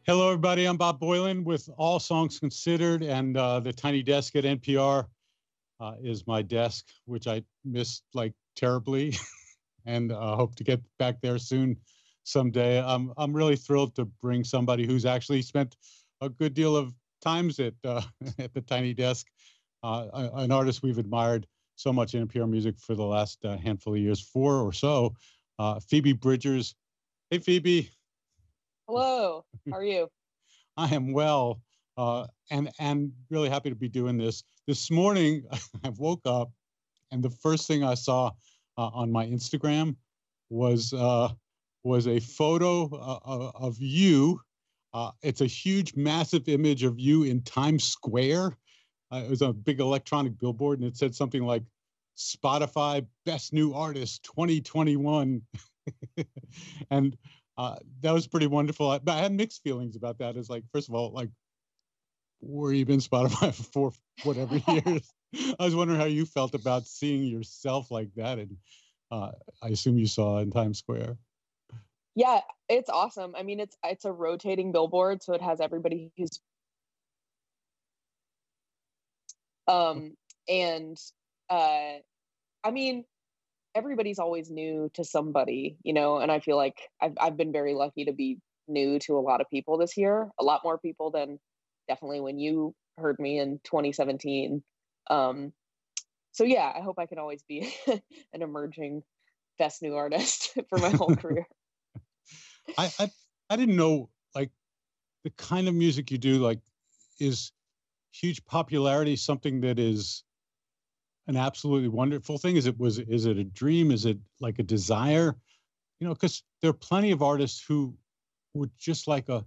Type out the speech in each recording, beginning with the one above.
Hello, everybody. I'm Bob Boilen with All Songs Considered, and the tiny desk at NPR is my desk, which I missed like terribly, and hope to get back there soon someday. I'm really thrilled to bring somebody who's actually spent a good deal of times at at the tiny desk, an artist we've admired so much in NPR music for the last handful of years, 4 or so, Phoebe Bridgers. Hey, Phoebe. Hello, how are you? I am well, and really happy to be doing this. This morning, I woke up, and the first thing I saw on my Instagram was a photo of you. It's a huge, massive image of you in Times Square. It was a big electronic billboard, and it said something like "Spotify Best New Artist 2021," and that was pretty wonderful. But I had mixed feelings about that. It's like, first of all, like, were you been Spotify for whatever years? I was wondering how you felt about seeing yourself like that, and I assume you saw in Times Square. Yeah, it's awesome. I mean, it's a rotating billboard, so it has everybody who's and I mean, everybody's always new to somebody, and I feel like I've been very lucky to be new to a lot of people this year, a lot more people than definitely when you heard me in 2017. So yeah, I hope I can always be an emerging best new artist for my whole career. I didn't know, like, the kind of music you do, like, is huge popularity something that is an absolutely wonderful thing? Is it a dream? Is it like a desire? Because there are plenty of artists who would just like a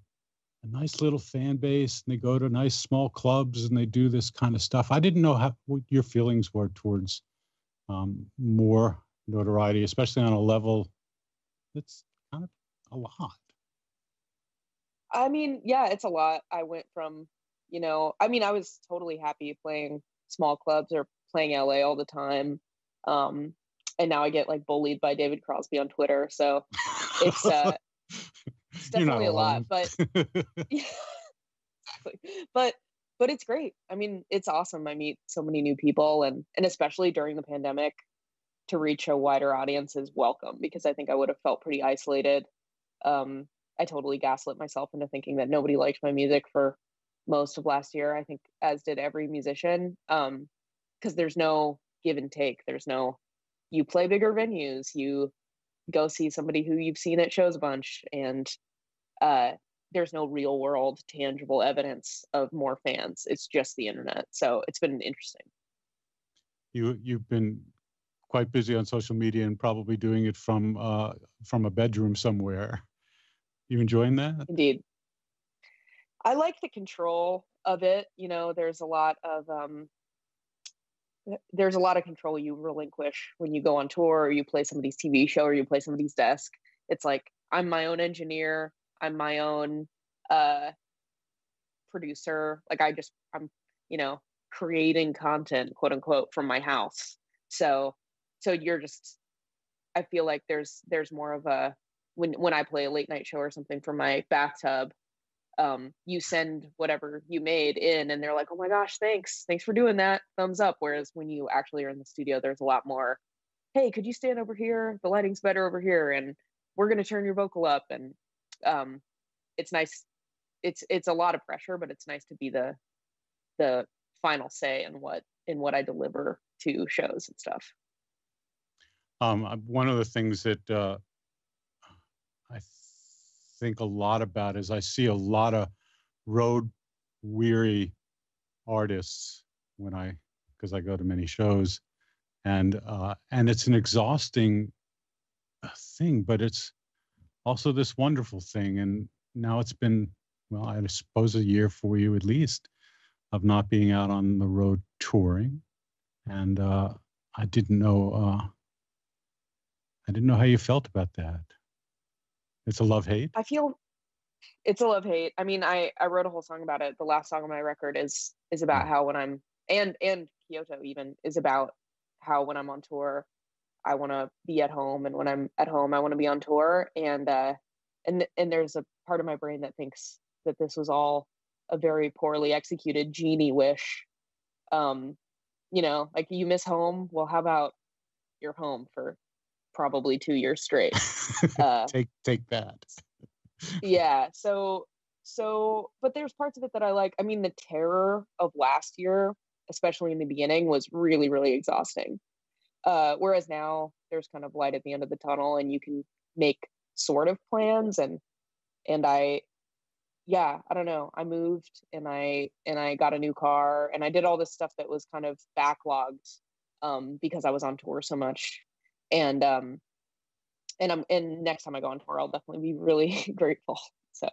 nice little fan base, and they go to nice small clubs and they do this kind of stuff. I didn't know what your feelings were towards more notoriety, especially on a level that's kind of a lot. I mean, yeah, it's a lot. I went from, I was totally happy playing small clubs or playing LA all the time. And now I get like bullied by David Crosby on Twitter. So it's it's definitely a lot, but yeah, exactly. But it's great. I mean, it's awesome. I meet so many new people, and especially during the pandemic, to reach a wider audience is welcome, because I think I would have felt pretty isolated. I totally gaslit myself into thinking that nobody liked my music for most of last year. I think, as did every musician, because there's no give and take. There's no, you play bigger venues, you go see somebody who you've seen at shows a bunch, and there's no real world tangible evidence of more fans. It's just the internet. So it's been interesting. You've been quite busy on social media and probably doing it from a bedroom somewhere. You enjoying that? Indeed. I like the control of it. There's a lot of control you relinquish when you go on tour, or you play somebody's TV show, or you play somebody's desk. It's like, I'm my own engineer. I'm my own producer. Like, I'm, creating content, quote unquote, from my house. So you're just, I feel like there's more of a, when I play a late night show or something from my bathtub, you send whatever you made in, and they're like, oh my gosh, thanks for doing that, thumbs up. Whereas when you actually are in the studio, there's a lot more, hey, could you stand over here, the lighting's better over here, and we're going to turn your vocal up. And it's nice. It's a lot of pressure, but it's nice to be the final say in what I deliver to shows and stuff. One of the things that I think a lot about is I see a lot of road weary artists because I go to many shows, and it's an exhausting thing, but it's also this wonderful thing. And now it's been, well, I suppose a year for you at least of not being out on the road touring, and I didn't know how you felt about that. It's a love-hate. I feel it's a love-hate. I mean, I wrote a whole song about it. The last song on my record is about how, when I'm, and Kyoto even, is about how when I'm on tour, I want to be at home, and when I'm at home, I want to be on tour. And there's a part of my brain that thinks that this was all a very poorly executed genie wish. You know, like, you miss home. Well, how about you're home for probably 2 years straight? Take that. Yeah. But there's parts of it that I like. I mean, the terror of last year, especially in the beginning, was really, really exhausting. Whereas now there's kind of light at the end of the tunnel, and you can make sort of plans. And I don't know. I moved, and I got a new car, and I did all this stuff that was kind of backlogged, because I was on tour so much. And next time I go on tour, I'll definitely be really grateful. So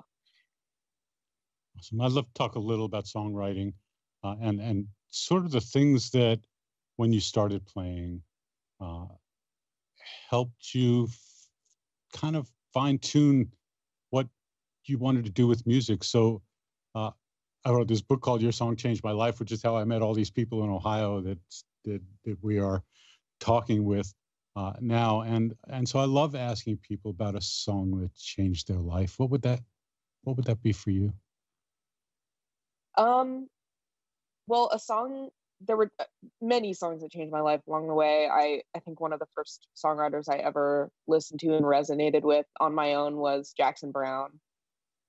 awesome. I'd love to talk a little about songwriting, and sort of the things that when you started playing helped you kind of fine tune what you wanted to do with music. So I wrote this book called Your Song Changed My Life, which is how I met all these people in Ohio that we are talking with now. And so I love asking people about a song that changed their life. What would that be for you? Well, there were many songs that changed my life along the way. I think one of the first songwriters I ever listened to and resonated with on my own was Jackson Browne.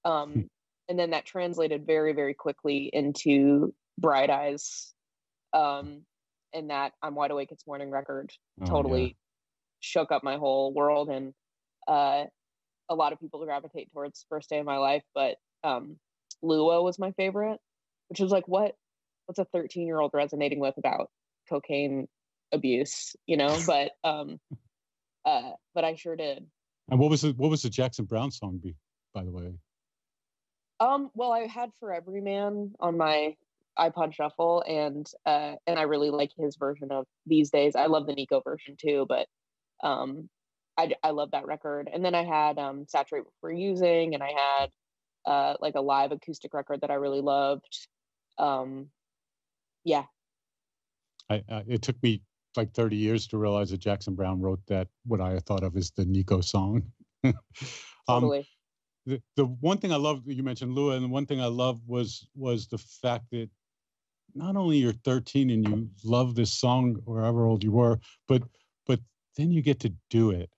And then that translated very, very quickly into Bright Eyes. And that I'm Wide Awake, It's Morning record totally shook up my whole world. And a lot of people gravitate towards First Day of My Life, but Lua was my favorite, which was like, what's a 13-year-old resonating with about cocaine abuse, you know? But I sure did. And what was the Jackson Browne song by the way? Well, I had For Every Man on my iPod Shuffle, and I really like his version of These Days. I love the Nico version too, but I love that record. And then I had Saturate Before Using, and I had like a live acoustic record that I really loved. Yeah. It took me like 30 years to realize that Jackson Browne wrote that, what I thought of as the Nico song. Totally. The one thing I love, you mentioned Lua, and the one thing I love was the fact that not only you're 13 and you love this song, or however old you were, but then you get to do it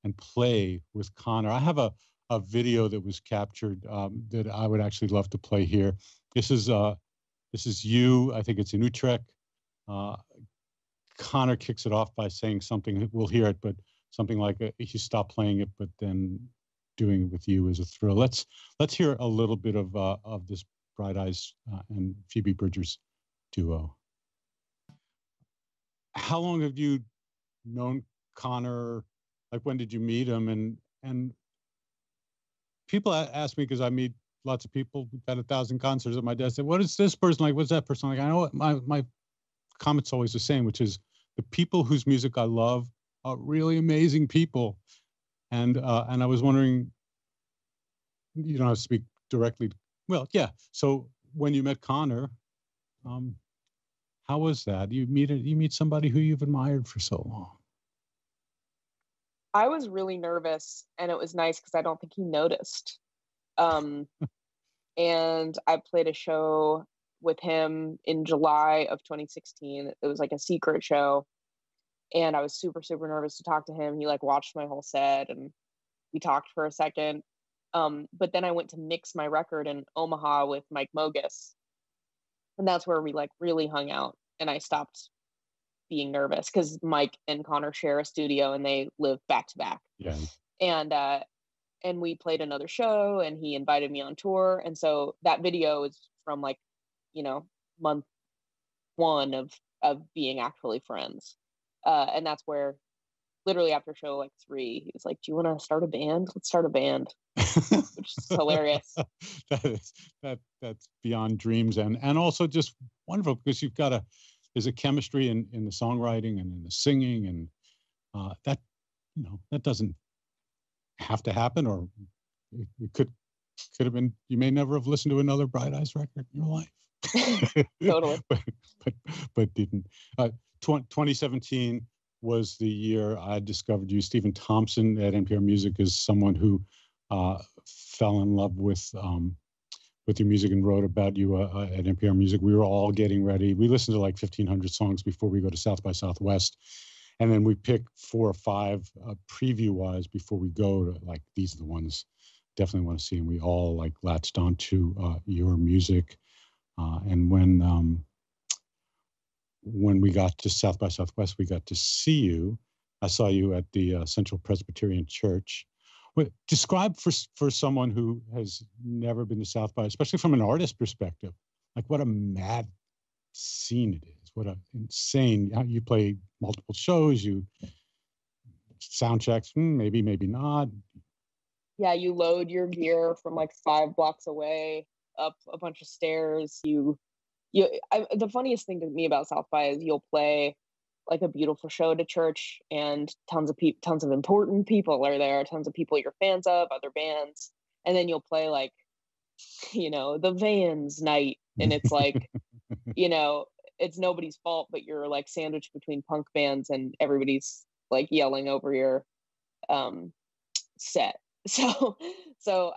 and play with Connor. I have a video that was captured that I would actually love to play here. This is you. I think it's in Utrecht. Connor kicks it off by saying something. We'll hear it, but something like he stopped playing it, but then doing it with you is a thrill. Let's hear a little bit of this Bright Eyes and Phoebe Bridgers duo. How long have you known Connor? Like, when did you meet him? And people ask me, because I meet lots of people. We've had 1,000 concerts at my desk. What is this person like? What's that person like? I know my comment's always the same, which is the people whose music I love are really amazing people. And I was wondering, you don't have to speak directly. Well, yeah. So when you met Connor, how was that? You meet somebody who you've admired for so long. I was really nervous, and it was nice because I don't think he noticed. And I played a show with him in July of 2016. It was like a secret show, and I was super, super nervous to talk to him. He like watched my whole set, and we talked for a second. But then I went to mix my record in Omaha with Mike Mogus, and that's where we like really hung out, and I stopped being nervous because Mike and Connor share a studio and they live back to back. Yeah. And we played another show, and he invited me on tour. And so that video is from like, you know, month 1 of being actually friends. And that's where literally after show like 3, he was like, "Do you want to start a band? Let's start a band." Which is hilarious. That's beyond dreams, and also just wonderful, because there's a chemistry in the songwriting and in the singing, and that that doesn't have to happen, or it could have been. You may never have listened to another Bright Eyes record in your life. Totally. but didn't. 2017 was the year I discovered you. Stephen Thompson at NPR Music is someone who fell in love with with your music and wrote about you at NPR Music. We were all getting ready. We listened to like 1,500 songs before we go to South by Southwest. And then we pick 4 or 5 preview-wise before we go to, like, these are the ones definitely want to see. And we all, like, latched onto your music. And when we got to South by Southwest, we got to see you. I saw you at the Central Presbyterian Church. Describe for someone who has never been to South by, especially from an artist perspective, like what a mad scene it is. What a insane, you play multiple shows, you sound checks, maybe not. Yeah, you load your gear from like 5 blocks away up a bunch of stairs. The funniest thing to me about South by is you'll play like a beautiful show to church, and tons of important people are there, tons of people you're fans of, other bands, and then you'll play like, the Vans night, and it's like, it's nobody's fault, but you're like sandwiched between punk bands, and everybody's like yelling over your set. So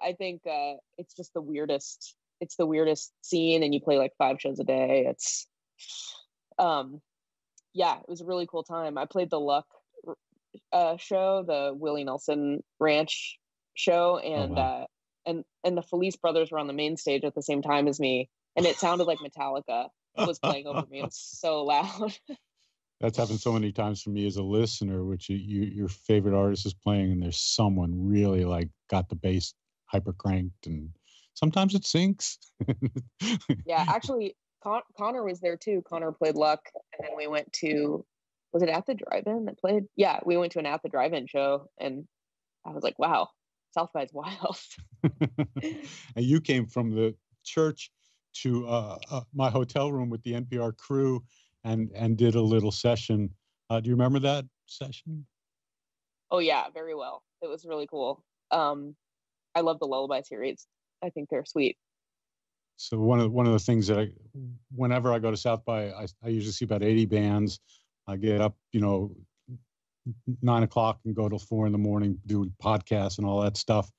I think it's just the weirdest. It's the weirdest scene, and you play like 5 shows a day. It's yeah, it was a really cool time. I played the Luck show, the Willie Nelson Ranch show, and wow. And the Felice brothers were on the main stage at the same time as me, and it sounded like Metallica was playing over me. It was so loud. That's happened so many times for me as a listener, which your favorite artist is playing, and there's someone really like got the bass hyper cranked, and sometimes it sinks. Yeah, actually, Connor was there too. Connor played Luck, and then we went to, was it at the drive-in that played? Yeah, we went to an at the drive-in show, and I was like, wow, South by's wild. And you came from the church to my hotel room with the NPR crew and did a little session. Do you remember that session? Oh yeah, very well. It was really cool. I love the Lullaby series. I think they're sweet. So one of the things that whenever I go to South by, I usually see about 80 bands. I get up, 9 o'clock and go till 4 in the morning, do podcasts and all that stuff.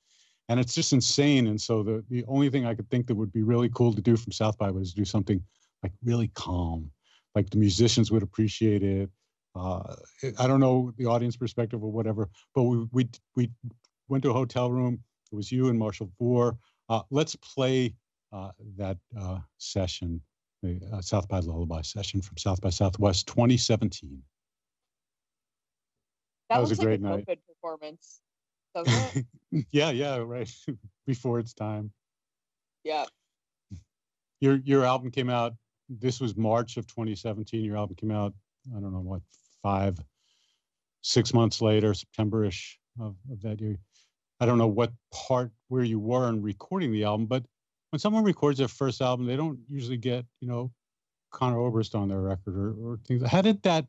And it's just insane. And so the only thing I could think that would be really cool to do from South by was do something like really calm, like the musicians would appreciate it. I don't know the audience perspective or whatever, but we went to a hotel room. It was you and Marshall Bohr. Let's play that session, the South by Lullaby session from South by Southwest 2017. That was a looks great like a night. COVID performance, doesn't it? Yeah, right. Before its time. Yeah. Your album came out, this was March of 2017. Your album came out, I don't know what, 6 months later, September-ish of that year. I don't know what part where you were in recording the album, but when someone records their first album, they don't usually get, Conor Oberst on their record or things. How did that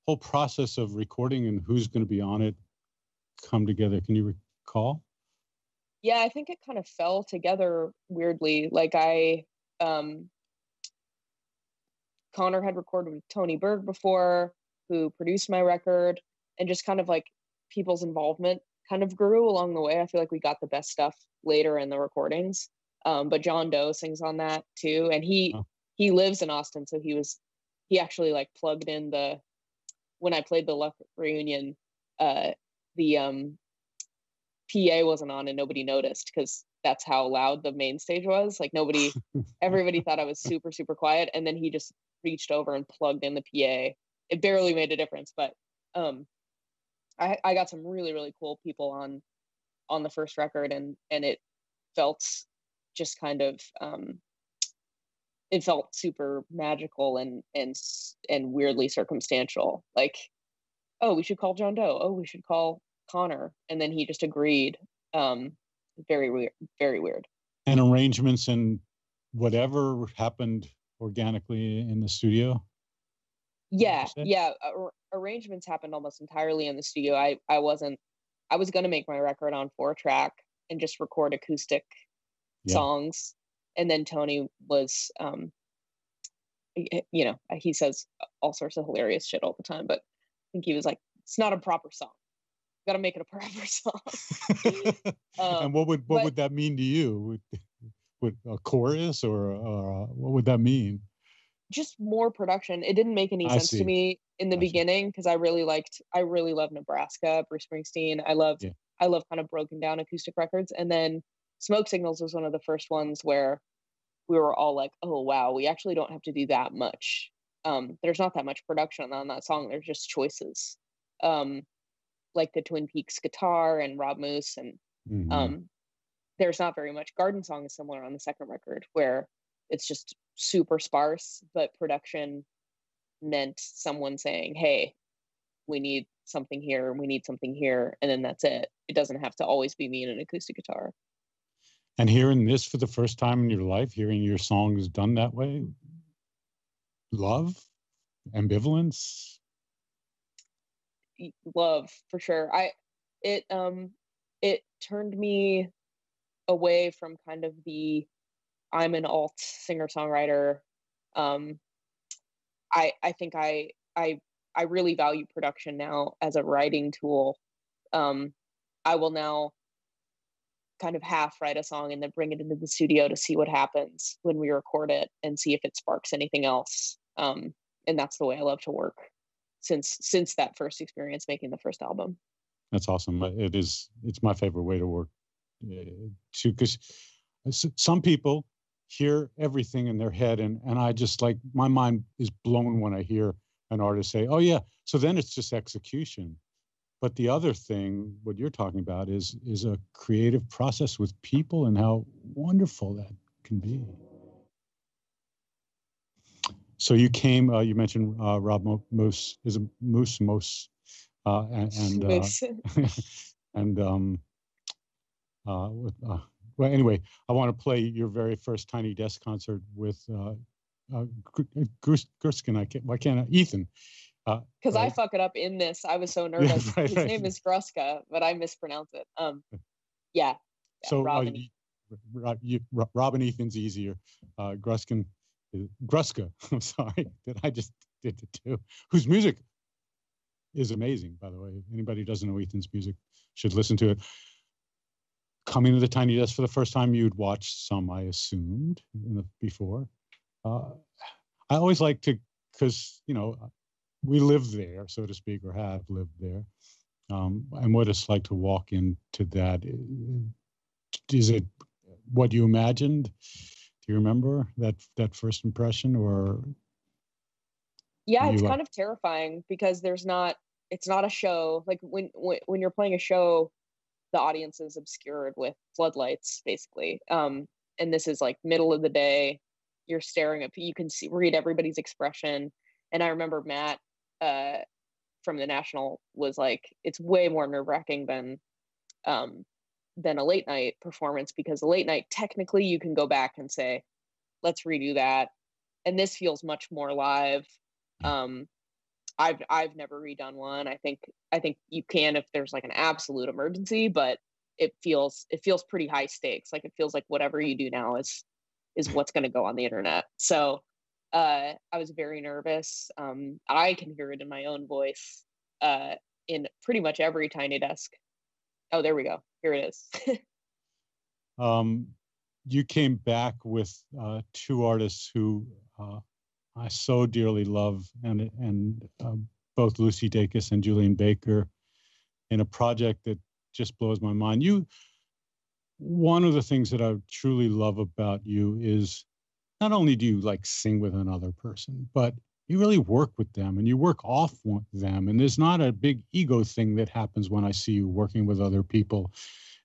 whole process of recording and who's going to be on it come together? Can you recall? Yeah, I think it kind of fell together weirdly. Like Connor had recorded with Tony Berg before, who produced my record, and just kind of like people's involvement kind of grew along the way. I feel like we got the best stuff later in the recordings. But John Doe sings on that too, and he lives in Austin, so he actually like plugged in when I played the Luck reunion, the PA wasn't on and nobody noticed because that's how loud the main stage was. Like everybody thought I was super, super quiet. And then he just reached over and plugged in the PA. It barely made a difference, but I got some really, really cool people on the first record, and it felt just kind of it felt super magical and weirdly circumstantial. Like, oh, we should call John Doe. Oh, we should call Connor. And then he just agreed. Very weird, very weird. And arrangements and whatever happened organically in the studio? Yeah. Arrangements happened almost entirely in the studio. I was going to make my record on 4-track and just record acoustic songs. And then Tony was, he says all sorts of hilarious shit all the time, but I think he was like, it's not a proper song. Got to make it a proper song. And what would that mean to you? with a chorus, or what would that mean? Just more production. It didn't make any I sense to see. me in the Gotcha. beginning because I really love Nebraska, Bruce Springsteen. I love Yeah. kind of broken down acoustic records. And then Smoke Signals was one of the first ones where we were all like, oh wow, we actually don't have to do that much. There's not that much production on that song. There's just choices. Like the Twin Peaks guitar and Rob Moose, and Mm-hmm. there's not very much. Garden Song is similar on the second record where it's just super sparse, but production meant someone saying, hey, we need something here, we need something here, and then that's it. It doesn't have to always be me and an acoustic guitar. And hearing this for the first time in your life, hearing your songs done that way, love, ambivalence. Love, for sure. It it turned me away from kind of the I'm an alt singer songwriter. I think I really value production now as a writing tool. I will now kind of half write a song and then bring it into the studio to see what happens when we record it and see if it sparks anything else. And that's the way I love to work since that first experience making the first album. That's awesome. It's my favorite way to work too, because some people hear everything in their head, and I just, like, my mind is blown when I hear an artist say, oh yeah, so then it's just execution. But the other thing, what you're talking about, is a creative process with people, and how wonderful that can be. So you came, you mentioned Rob Moose, is a Moose, and well, anyway, I want to play your very first Tiny Desk concert with Gurskin. Why can't I? Ethan. Because right? I fuck it up in this. I was so nervous. Yeah, right, his name is Gruska, but I mispronounce it. Yeah. So Robin Ethan's easier. Gruska. I'm sorry that I just did it too. Whose music is amazing, by the way. If anybody who doesn't know Ethan's music should listen to it. Coming to the Tiny Desk for the first time, you'd watched some, I assumed, before. I always like to, because, we live there, so to speak, or have lived there. And what it's like to walk into that. Is it what you imagined? Do you remember that first impression, or? Yeah, it's kind of terrifying because it's not a show. Like when you're playing a show, the audience is obscured with floodlights, basically. And this is like middle of the day. You're staring up. You can read everybody's expression. And I remember Matt from the National was like, it's way more nerve-wracking than a late night performance, because a late night, technically you can go back and say, let's redo that. And this feels much more live. I've never redone one. I think you can if there's like an absolute emergency, but it feels pretty high stakes. Like it feels like whatever you do now is what's going to go on the internet. So I was very nervous. I can hear it in my own voice in pretty much every Tiny Desk. Oh, there we go. Here it is. You came back with two artists who I so dearly love, and both Lucy Dacus and Julian Baker, in a project that just blows my mind. One of the things that I truly love about you is not only do you like sing with another person, but you really work with them and you work off them. And there's not a big ego thing that happens when I see you working with other people.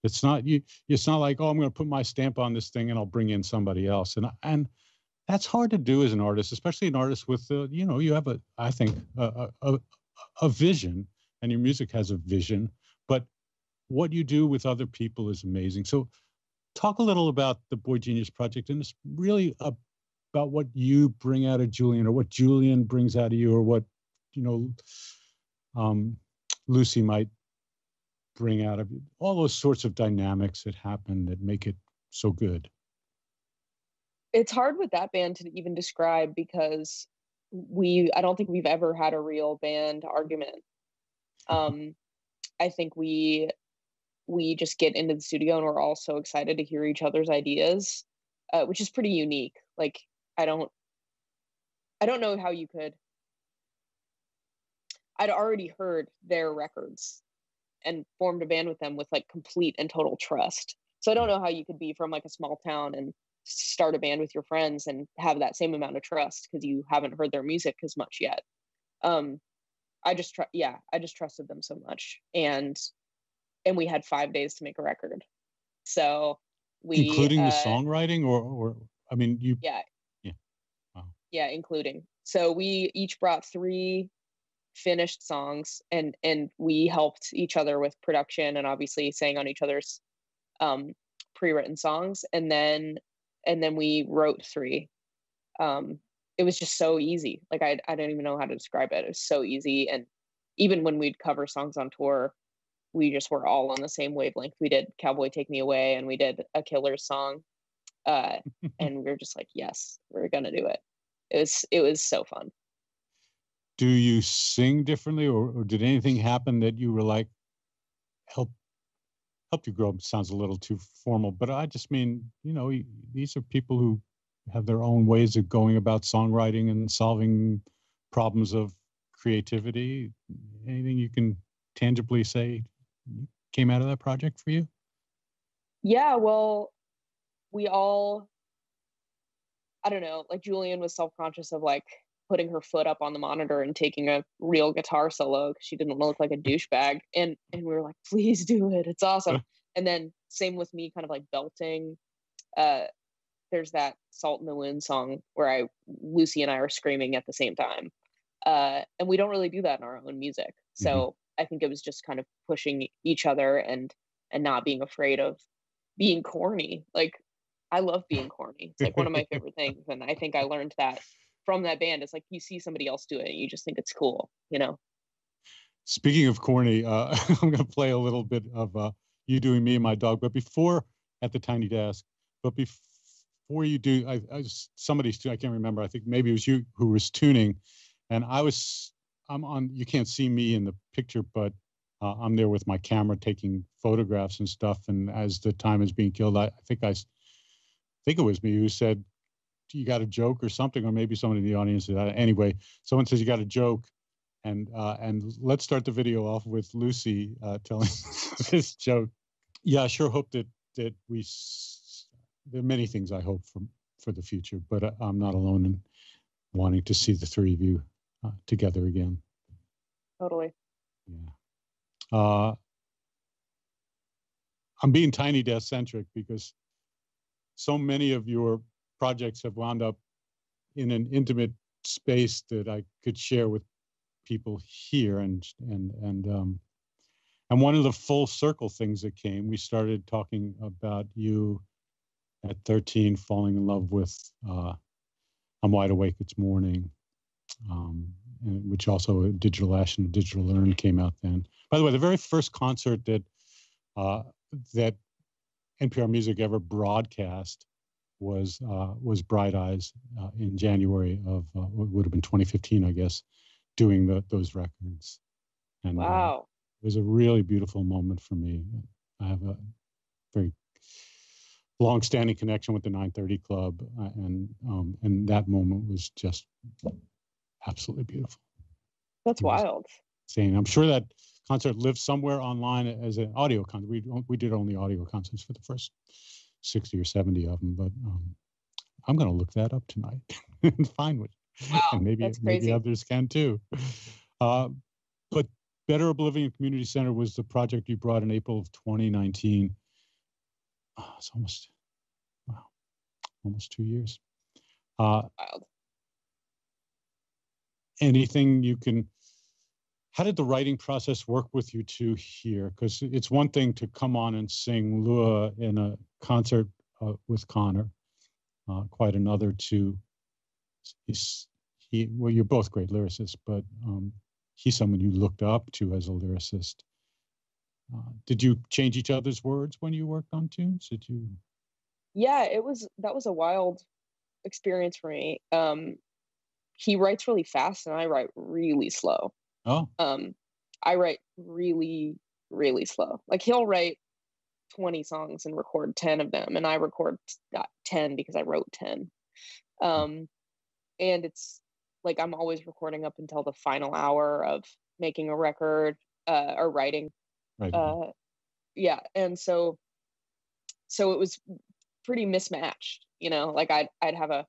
It's not like, oh, I'm going to put my stamp on this thing and I'll bring in somebody else. And that's hard to do as an artist, especially an artist with, you have I think a vision, and your music has a vision, but what you do with other people is amazing. So talk a little about the Boy Genius Project, and it's really about what you bring out of Julian, or what Julian brings out of you, or what, Lucy might bring out of you. All those sorts of dynamics that happen that make it so good. It's hard with that band to even describe, because I don't think we've ever had a real band argument. I think we just get into the studio and we're all so excited to hear each other's ideas. which is pretty unique. Like, I don't know how you could. I'd already heard their records and formed a band with them with like complete and total trust. So I don't know how you could be from like a small town and start a band with your friends and have that same amount of trust because you haven't heard their music as much yet. I just trusted them so much, and we had 5 days to make a record. So we including the songwriting, or I mean, you yeah wow. Yeah, including. So we each brought 3 finished songs, and we helped each other with production and obviously sang on each other's pre-written songs, and then we wrote 3. It was just so easy. Like, I don't even know how to describe it. It was so easy. And even when we'd cover songs on tour, we just were all on the same wavelength. We did Cowboy Take Me Away, and we did a Killers song, and we were just like, yes, we're gonna do it. It was so fun. Do you sing differently, or did anything happen that you were like helped you grow up? Sounds a little too formal, but I just mean, you know, these are people who have their own ways of going about songwriting and solving problems of creativity. Anything you can tangibly say came out of that project for you? Yeah, well, we all, I don't know, like Julian was self-conscious of like putting her foot up on the monitor and taking a real guitar solo because she didn't want to look like a douchebag. And we were like, please do it. It's awesome. And then same with me kind of like belting. There's that Salt in the Wound song where Lucy and I are screaming at the same time. And we don't really do that in our own music. So I think it was just kind of pushing each other and not being afraid of being corny. Like, I love being corny. It's like one of my favorite things. And I think I learned that from that band. It's like you see somebody else do it and you just think it's cool, you know? Speaking of corny, I'm going to play a little bit of You Doing Me and My Dog. But before, at the Tiny Desk, but before you do, somebody's, I can't remember, I think maybe it was you who was tuning. And I'm on, you can't see me in the picture, but I'm there with my camera taking photographs and stuff. And as the time is being killed, I think it was me who said, you got a joke or something, or maybe someone in the audience said, anyway, someone says you got a joke. And let's start the video off with Lucy telling this joke. Yeah, I sure hope that there are many things I hope for the future, but I'm not alone in wanting to see the 3 of you together again. Totally. Yeah. I'm being Tiny Desk centric because so many of your projects have wound up in an intimate space that I could share with people here, and one of the full circle things that came, we started talking about you at 13 falling in love with I'm Wide Awake, It's Morning, which also Digital Ash and Digital Urn came out then. By the way, the very first concert that NPR Music ever broadcast was Bright Eyes in January of what would have been 2015, I guess, doing those records. And wow, it was a really beautiful moment for me. I have a very long-standing connection with the 930 Club, and that moment was just absolutely beautiful. That's wild. Insane. I'm sure that concert lives somewhere online as an audio concert. We did only audio concerts for the first 60 or 70 of them, but I'm going to look that up tonight and find what. Wow, and maybe others can too. But Better Oblivion Community Center was the project you brought in April of 2019. It's almost 2 years. Wild. Anything you can, how did the writing process work with you two here? Because it's one thing to come on and sing Lua in a concert with Connor, quite another to, well, you're both great lyricists, but he's someone you looked up to as a lyricist. Did you change each other's words when you worked on tunes? Did you? Yeah, that was a wild experience for me. He writes really fast and I write really slow. Oh. I write really, really slow. Like he'll write 20 songs and record 10 of them, and I record 10 because I wrote 10. And it's like I'm always recording up until the final hour of making a record, or writing. Right. Yeah, and so it was pretty mismatched, you know. Like I'd have a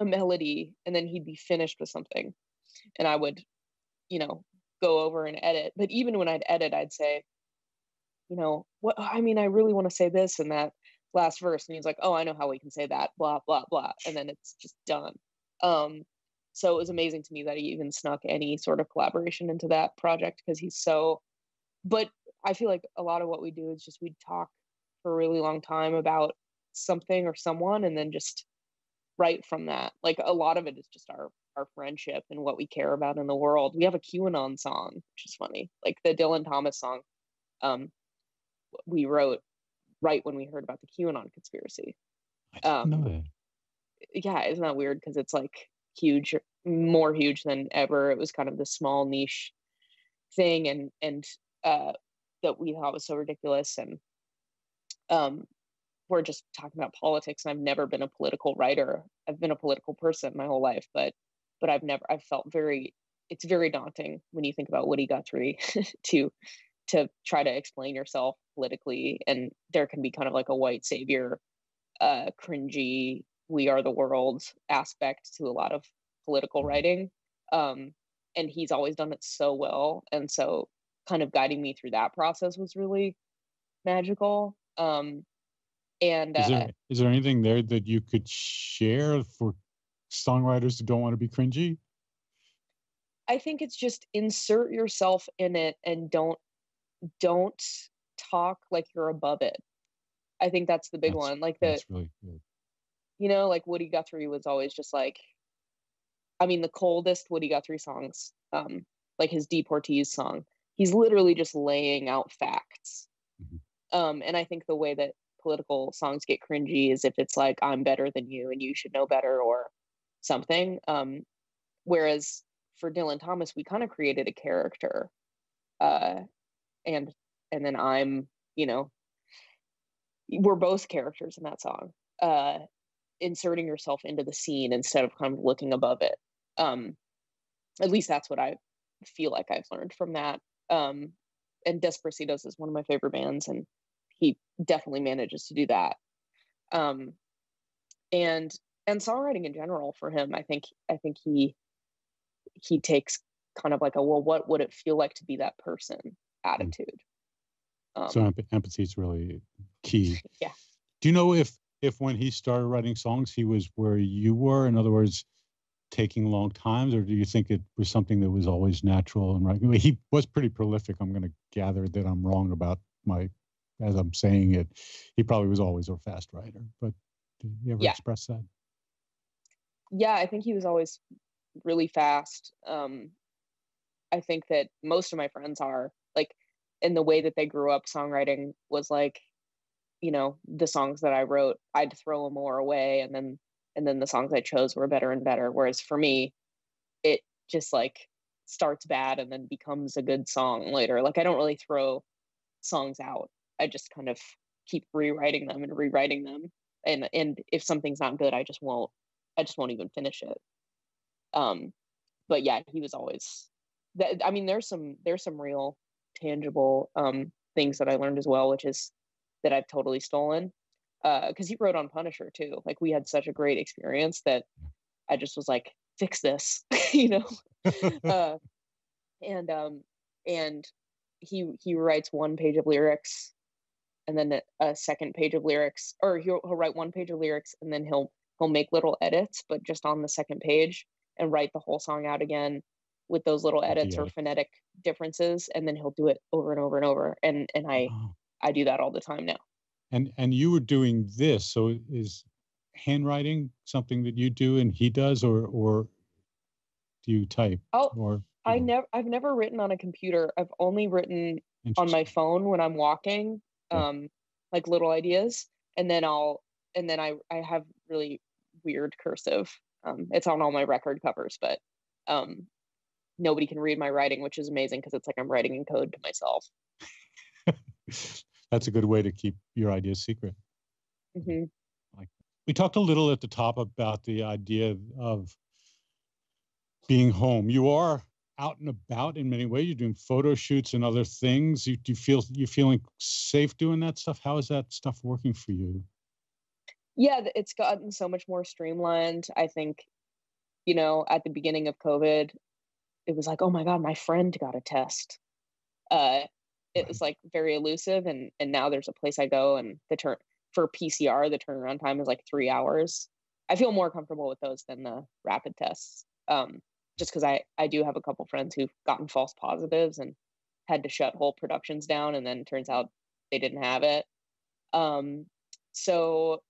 melody, and then he'd be finished with something, and I would, you know, go over and edit. But even when I'd edit, I'd say, you know, what, I mean, I really want to say this in that last verse. And he's like, oh, I know how we can say that, blah, blah, blah. And then it's just done. So it was amazing to me that he even snuck any sort of collaboration into that project, because he's so, but I feel like a lot of what we do is just we talk for a really long time about something or someone, and then just write from that. Like a lot of it is just our friendship and what we care about in the world. We have a QAnon song, which is funny. Like the Dylan Thomas song, we wrote right when we heard about the QAnon conspiracy. I didn't know that. Yeah, isn't that weird? Because it's like huge, more huge than ever. It was kind of this small niche thing, and that we thought was so ridiculous. And we're just talking about politics. And I've never been a political writer. I've been a political person my whole life, but I've felt it's very daunting when you think about Woody Guthrie to try to explain yourself politically. And there can be kind of like a white savior, cringy, we are the world aspect to a lot of political writing. And he's always done it so well. And so kind of guiding me through that process was really magical. And is there anything there that you could share for songwriters who don't want to be cringy? I think it's just insert yourself in it, and don't talk like you're above it. I think that's the big one. Like that's really good. You know, like Woody Guthrie was always just like, I mean, the coldest Woody Guthrie songs, like his Deportees song, he's literally just laying out facts. And I think the way that political songs get cringy is if it's like, I'm better than you and you should know better or something. Whereas for Dylan Thomas, we kind of created a character. And then I'm, you know, we're both characters in that song, inserting yourself into the scene instead of kind of looking above it. At least that's what I feel like I've learned from that. And Desperacidos is one of my favorite bands, and he definitely manages to do that. And songwriting in general for him, I think he takes kind of like a, well, what would it feel like to be that person attitude. So empathy is really key. Yeah. Do you know if when he started writing songs, he was where you were? In other words, taking long times, or do you think it was something that was always natural and right? He was pretty prolific. I'm going to gather that I'm wrong about as I'm saying it. He probably was always a fast writer, but did you ever express that? Yeah, I think he was always really fast. I think that most of my friends are like, in the way that they grew up, songwriting was like, you know, the songs that I wrote, I'd throw them more away, and then the songs I chose were better and better. Whereas for me, it just like starts bad and then becomes a good song later. Like I don't really throw songs out. I just kind of keep rewriting them and rewriting them. And if something's not good, I just won't even finish it. But yeah, he was always that. I mean, there's some real tangible things that I learned as well, which is that I've totally stolen. Because he wrote on Punisher too. Like we had such a great experience that I just was like, fix this, you know. And he writes one page of lyrics, and then a second page of lyrics, or he'll write one page of lyrics, and then he'll make little edits, but just on the second page, and write the whole song out again with those little edits or phonetic differences, and then he'll do it over and over and over. And I do that all the time now. And you were doing this, so is handwriting something that you do and he does, or do you type? I've never written on a computer. I've only written on my phone when I'm walking, like little ideas, and then I have really weird cursive. It's on all my record covers, but nobody can read my writing, which is amazing because it's like I'm writing in code to myself. That's a good way to keep your ideas secret. Mm-hmm. We talked a little at the top about the idea of being home. You are out and about in many ways. You're doing photo shoots and other things. You feeling safe doing that stuff? How is that stuff working for you? Yeah, it's gotten so much more streamlined. I think, at the beginning of COVID, it was like, oh my God, my friend got a test. It was like very elusive, and now there's a place I go, and for PCR, the turnaround time is like 3 hours. I feel more comfortable with those than the rapid tests. Just because I do have a couple friends who've gotten false positives and had to shut whole productions down, and then turns out they didn't have it. So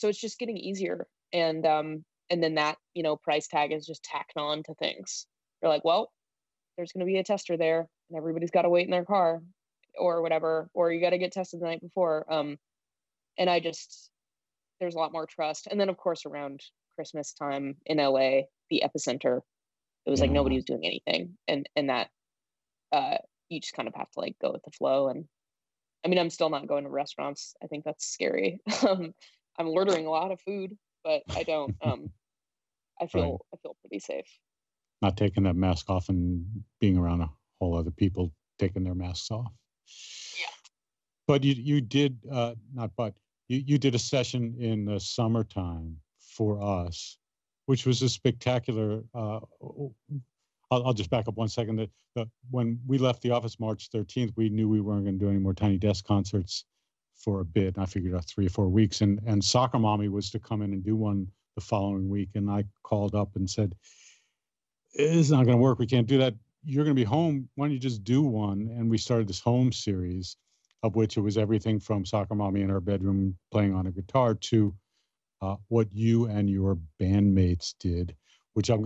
it's just getting easier, and then that price tag is just tacked on to things. You're like, well, there's going to be a tester there, and everybody's got to wait in their car, or whatever, or you got to get tested the night before. And there's a lot more trust. And then of course around Christmas time in LA, the epicenter, it was like nobody was doing anything, and that you just kind of have to like go with the flow. And I mean, I'm still not going to restaurants. I think that's scary. I'm ordering a lot of food, but I don't. I feel pretty safe. Not taking that mask off and being around a whole other people taking their masks off. Yeah. But you did you did a session in the summertime for us, which was a spectacular. I'll just back up 1 second. When we left the office March 13th, we knew we weren't going to do any more Tiny Desk concerts for a bit. And I figured out 3 or 4 weeks. And Soccer Mommy was to come in and do one the following week. And I called up and said, it's not going to work. We can't do that. You're going to be home. Why don't you just do one? And we started this home series, of which it was everything from Soccer Mommy in her bedroom playing on a guitar to what you and your bandmates did, which I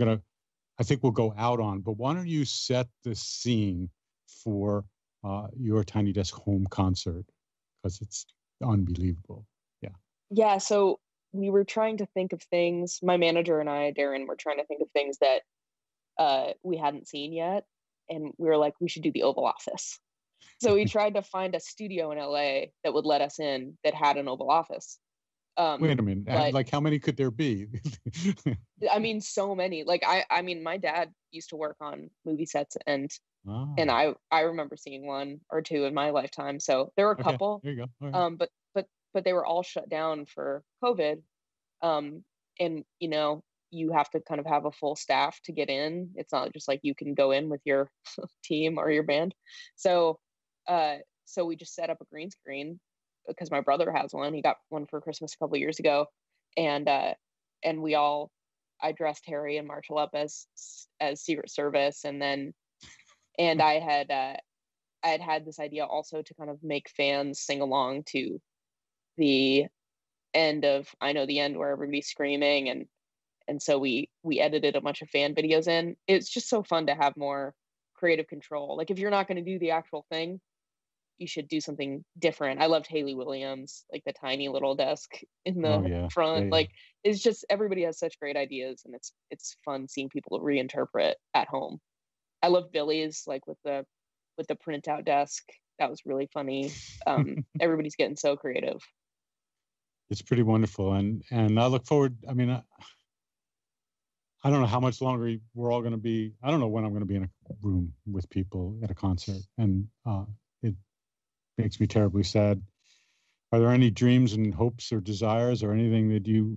think we'll go out on. But why don't you set the scene for your Tiny Desk home concert? Because it's unbelievable. Yeah. Yeah. So we were trying to think of things. My manager and I, Darren, were trying to think of things that we hadn't seen yet. And we were like, we should do the Oval Office. So we tried to find a studio in LA that would let us in that had an Oval Office. Wait a minute. Like, how many could there be? I mean, so many. Like, I mean, my dad used to work on movie sets, and I remember seeing 1 or 2 in my lifetime. So there were a couple. There you go. All right. But they were all shut down for COVID. And you have to kind of have a full staff to get in. It's not just like you can go in with your team or your band. So we just set up a green screen because my brother has one. He got one for Christmas a couple of years ago, and I dressed Harry and Marshall up as Secret Service, and I had this idea also to kind of make fans sing along to the end of I Know the End, where everybody's screaming, and so we edited a bunch of fan videos in. It's just so fun to have more creative control. Like, if you're not going to do the actual thing, you should do something different. I loved Haley Williams, like the tiny little desk in the front. Like, it's just, everybody has such great ideas, and it's fun seeing people reinterpret at home. I love Billy's, like with the printout desk. That was really funny. Everybody's getting so creative. It's pretty wonderful, and I look forward. I mean, I don't know how much longer we're all going to be. I don't know when I'm going to be in a room with people at a concert, and it makes me terribly sad. Are there any dreams and hopes or desires or anything that you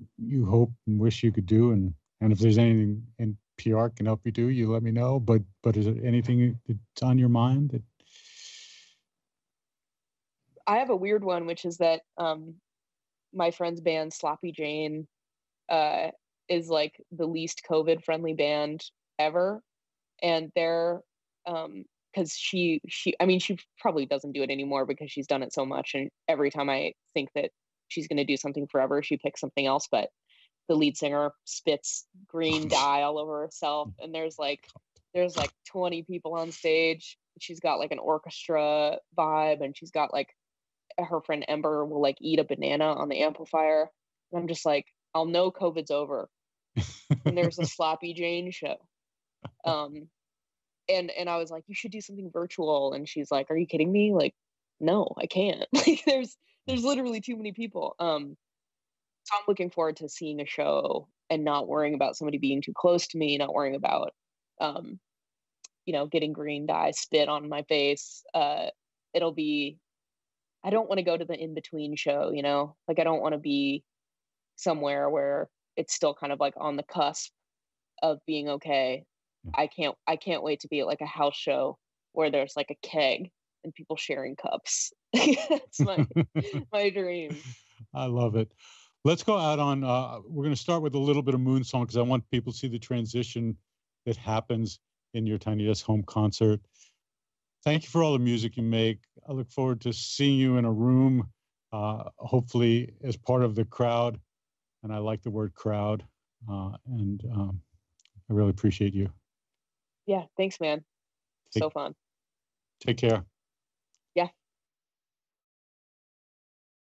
hope and wish you could do? And if there's anything in PR can help you do, you let me know. But is there anything that's on your mind that? I have a weird one, which is that my friend's band Sloppy Jane is like the least COVID friendly band ever, and they're because she probably doesn't do it anymore because she's done it so much, and every time I think that she's going to do something forever, she picks something else. But the lead singer spits green dye all over herself, and there's like 20 people on stage. She's got like an orchestra vibe, and she's got like her friend Ember will like eat a banana on the amplifier, and I'm just like, I'll know COVID's over and there's a Sloppy Jane show. And I was like, you should do something virtual. And she's like, are you kidding me? Like, no, I can't. Like there's literally too many people. So I'm looking forward to seeing a show and not worrying about somebody being too close to me, not worrying about um, getting green dye spit on my face. It'll be I don't want to go to the in between show, Like I don't want to be somewhere where it's still kind of like on the cusp of being okay. I can't wait to be at like a house show where there's like a keg and people sharing cups. That's my dream. I love it. Let's go out on, we're going to start with a little bit of Moon Song because I want people to see the transition that happens in your Tiny Desk home concert. Thank you for all the music you make. I look forward to seeing you in a room, hopefully as part of the crowd. And I like the word crowd. And I really appreciate you. Yeah, thanks, man. So fun. Take care.